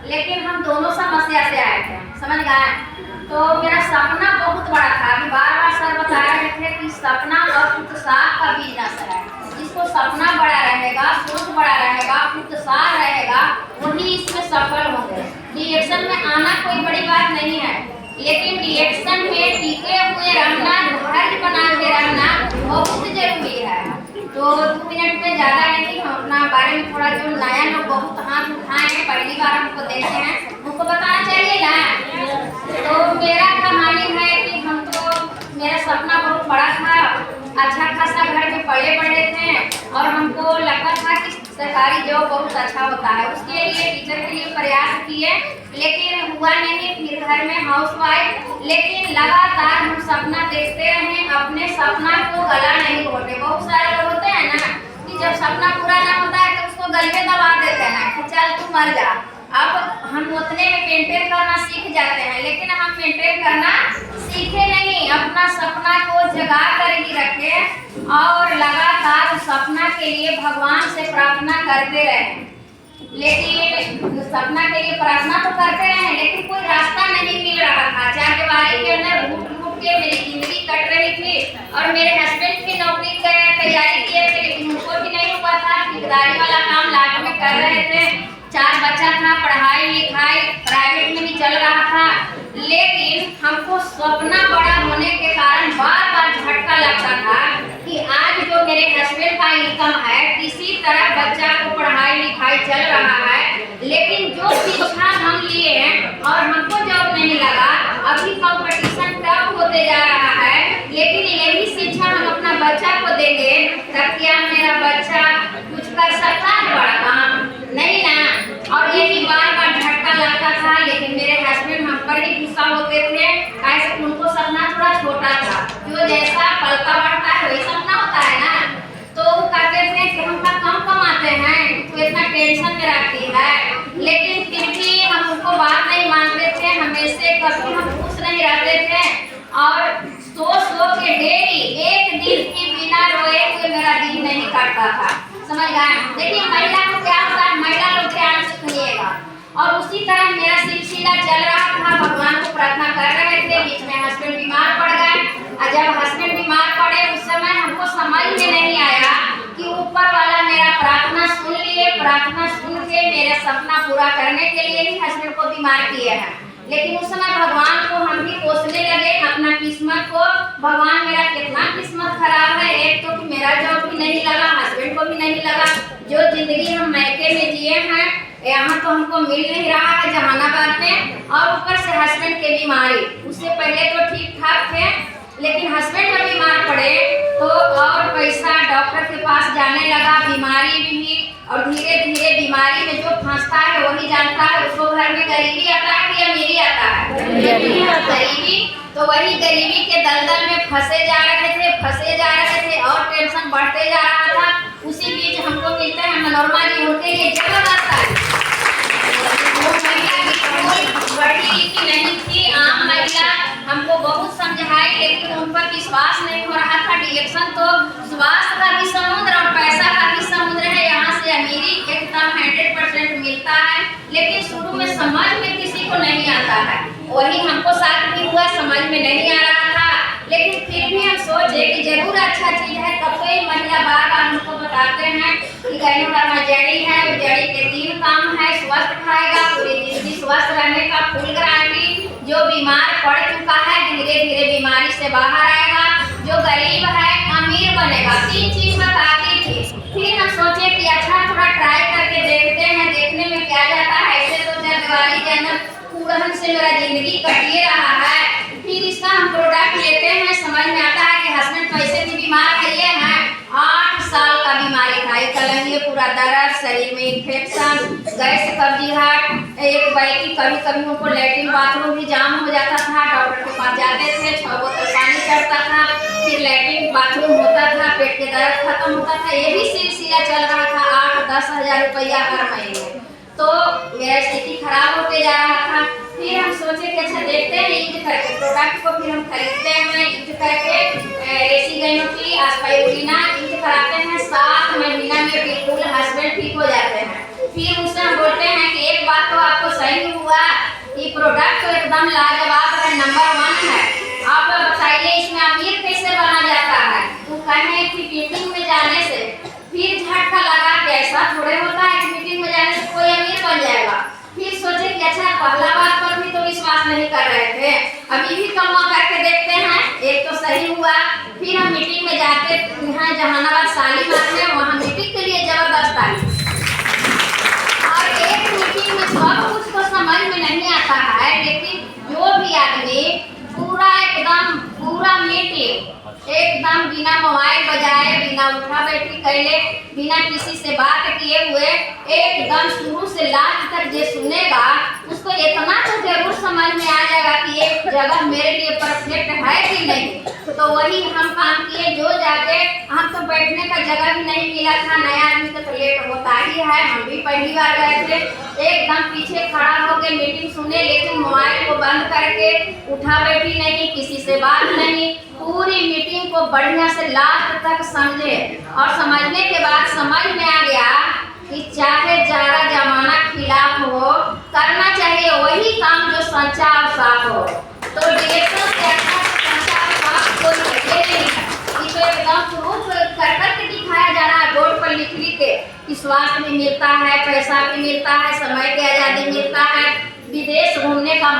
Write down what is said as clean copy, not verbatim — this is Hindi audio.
लेकिन हम दोनों समस्या से आए थे, समझ गए। तो मेरा सपना बहुत बड़ा था। अभी बार बार सर बता रहे थे कि सपना और उत्साह का बिजनेस है। जिसको सपना बड़ा रहेगा, सोच बड़ा रहेगा, उत्साह रहेगा, वही इसमें सफल होंगे। रिएक्शन में आना कोई बड़ी बात नहीं है, लेकिन रिएक्शन में टिके हुए रहना, धैर्य बना के रहना बहुत जरूरी है। तो 2 मिनट में ज़्यादा नहीं, हम अपना बारे में थोड़ा, जो नया लोग बहुत हाथ उठाए हैं, पहली बार हमको देखते हैं, उनको बताना चाहिए ना। तो मेरा कहानी है कि हमको, मेरा सपना बहुत बड़ा था। अच्छा खासा घर में पढ़े थे और हमको लगता था कि सरकारी जॉब बहुत अच्छा होता है। उसके लिए टीचर के लिए प्रयास किए, लेकिन हुआ नहीं। फिर घर में हाउसवाइफ, लेकिन लगातार हम सपना देखते रहे, अपने सपना को गला नहीं घोटे। बहुत सारे लोग होते हैं ना कि जब सपना पूरा ना होता है तो उसको गले में दबा देते हैं कि चल तू मर जा। अब हम उतने में मेंटेन करना सीख जाते हैं, लेकिन हम मेंटेन करना सीखे नहीं। अपना सपना को जगा कर ही रखें और लगातार सपना के लिए भगवान से प्रार्थना करते रहें। लेकिन सपना के लिए प्रार्थना तो करते रहे, लेकिन कोई रास्ता नहीं मिल रहा था। चारदीवारी के अंदर घुट के मेरी जिंदगी कट रही थी और मेरे हस्बैंड की नौकरी की तैयारी किए थे, लेकिन उनको भी नहीं हुआ था। ठेकेदारी वाला काम लास्ट में कर रहे थे। 4 बच्चा था, पढ़ाई लिखाई प्राइवेट में भी चल रहा था, लेकिन हमको सपना बड़ा होने के कारण बार बार झटका लगता था कि आज जो मेरे हस्बैंड का इनकम है, किसी तरह बच्चा को पढ़ाई लिखाई चल रहा है, लेकिन जो शिक्षा हम लिए हैं और हमको जॉब नहीं लगा। अभी कंपटीशन टफ होते जा रहा है, लेकिन यही शिक्षा हम अपना बच्चा को देंगे तब क्या मेरा बच्चा कुछ कर सकता है बड़ा काम? नहीं ना। और यही बार बार झटका लगता था, लेकिन मेरे हस्बैंड हम पर ही गुस्सा होते थे। कैसे उनको सपना थोड़ा छोटा था, जो जैसा पलता बढ़ता है वही सपना होता है ना। तो वो कहते थे कि हम कम कमाते हैं, तो इतना टेंशन में रखती है, लेकिन फिर भी हम उनको बात नहीं मानते थे। हमेशा कभी हम खुश नहीं रहते थे और सोच के डेली एक दिन की बिना रोए हुए मेरा दिन नहीं कटता था, समझ गए। देखिए महिला को क्या होता है, महिला लोग ध्यान से सुनिएगा। और उसी तरह मेरा सिलसिला चल रहा था, भगवान को प्रार्थना कर रहे थे। बीच में हस्बैंड बीमार पड़ गए और जब हस्बैंड बीमार पड़े उस समय हमको समझ में नहीं आया कि ऊपर वाला मेरा प्रार्थना सुन लिए। प्रार्थना सुन के मेरे सपना पूरा करने के लिए ही हस्बैंड को बीमार किए हैं, लेकिन उस समय भगवान को हम भी कोसने लगे अपना किस्मत को। भगवान मेरा कितना किस्मत खराब है, एक तो कि मेरा जॉब भी नहीं लगा, हस्बैंड को भी नहीं लगा। जो जिंदगी हम मैके में जिए हैं यहाँ तो हमको मिल नहीं रहा है जहानाबाद में, और ऊपर से हस्बैंड के बीमारी। उससे पहले तो ठीक ठाक थे, लेकिन हस्बैंड जब बीमार पड़े तो और पैसा डॉक्टर के पास जाने लगा, बीमारी भी। और धीरे धीरे बीमारी में जो फंसता है वही जानता है, उसको घर में गरीबी आता है कि अमीरी आता है? गरीबी। तो वही गरीबी के दलदल में फंसे जा रहे थे और टेंशन बढ़ते जा रहा था। उसी बीच हमको मिलते हैं मनोरमा जी, उनके लिए जबरदस्त है। वो महिला बढ़ी लिखी नहीं थी, आम महिला, हमको बहुत समझाई, लेकिन उन पर विश्वास नहीं हो रहा था। डिएक्शन तो स्वास्थ्य का भी समुद्र और पैसा का भी समुद्र है। यहाँ से अमीरी एकदम 100% मिलता है, लेकिन शुरू में समझ में किसी को नहीं आता है। वही हमको साथ भी हुआ, समझ में नहीं आ रहा था, लेकिन फिर भी हम सोचे कि जरूर अच्छा चीज है। तब कोई महिला बार बार हमको बताते हैं कि गैनुरमा जड़ी है, वो जड़ी के 3 काम है। स्वस्थ खाएगा, पूरी जिंदगी स्वस्थ रहने का, फुल गारंटी। जो बीमार पड़ चुका है धीरे धीरे बीमारी से बाहर आएगा, जो गरीब है अमीर बनेगा। 3 चीज बताती थी। फिर हम सोचे कि अच्छा थोड़ा ट्राई करके देखते हैं, देखने में क्या जाता है। ऐसे तो चारदीवारी के अंदर कूड़हन से मेरा जिंदगी कटिए रहा है। फिर इसका हम प्रोडक्ट लेते हैं, समझ में आता है कि हस्बैंड कैसे भी बीमार है। ये है 8 साल का बीमारी था, एक कलंगी, पूरा दर्द, शरीर में इन्फेक्शन, गैस, कब्जियत, एक बैठी, कभी कभी हमको लैट्रिन बाथरूम भी जाम हो जाता था। डॉक्टर के पास जाते थे, 6 बोतल पानी चढ़ता था, फिर लैट्रिन बाथरूम होता था, पेट के दर्द खत्म होता था। यही सिलसिला चल रहा था, 8-10 हज़ार रुपया हर महीने। तो मेरा स्थिति खराब होते जा रहा था। फिर हम सोचे कि अच्छा देखते हैं यूज करके प्रोडक्ट को। फिर हम खरीदते हैं, यूज करके रेसिगैनो की आस्पाइरुलिना यूज कराते हैं। 7 महीना में बिल्कुल हस्बैंड ठीक हो जाते हैं। फिर उससे हम बोलते हैं कि एक बात तो आपको सही प्रोडक्ट तो एकदम लाजवाब है, नंबर 1 है। आप बताइए इसमें अमीर कैसे बना जाता है? तो कहें कि मीटिंग में जाने से फिर झटका लगा के, ऐसा थोड़े होता है कि मीटिंग में जाने से कोई अमीर बन जाएगा। फिर सोचे कि अच्छा पहला बात पर भी तो विश्वास नहीं कर रहे थे, अभी भी कमा करके देखते हैं, एक तो सही हुआ। फिर हम मीटिंग में जाते हैं जहानाबाद शालीमार में, वहाँ मीटिंग के लिए जबरदस्त आई। और एक मीटिंग में सब कुछ तो समझ में नहीं आता है, लेकिन जो भी आदमी पूरा एकदम पूरा मीटिंग एकदम बिना मोबाइल बजाए, बिना उठा बैठी कैले, बिना किसी से बात किए हुए एकदम शुरू से लास्ट तक जो सुनेगा उसको इतना तो जरूर समझ में आ जाएगा कि एक जगह मेरे लिए परफेक्ट है कि नहीं। तो वही हम काम किए, जो जाके हम तो बैठने का जगह भी नहीं मिला था, नया आदमी को तो लेट होता ही है, हम भी पहली बार गए थे। एकदम पीछे खड़ा होकर मीटिंग सुने, लेकिन मोबाइल को बंद करके उठा बैठी नहीं, किसी से बात नहीं, पूरी मीटिंग को बढ़िया से लास्ट तक समझे। और समझने के बाद समझ में आ गया कि चाहे जारा जमाना खिलाफ हो, करना चाहिए वही काम जो सच्चा और साफ हो। तो डायरेक्टर से अच्छा सच्चा और साफ कोई है नहीं है। ये तो एकदम प्रूफ कर करके दिखाया जा रहा है बोर्ड पर लिख लिख के कि स्वास्थ्य भी मिलता है, पैसा भी मिलता है, समय की आज़ादी मिलता है, विदेश घूमने का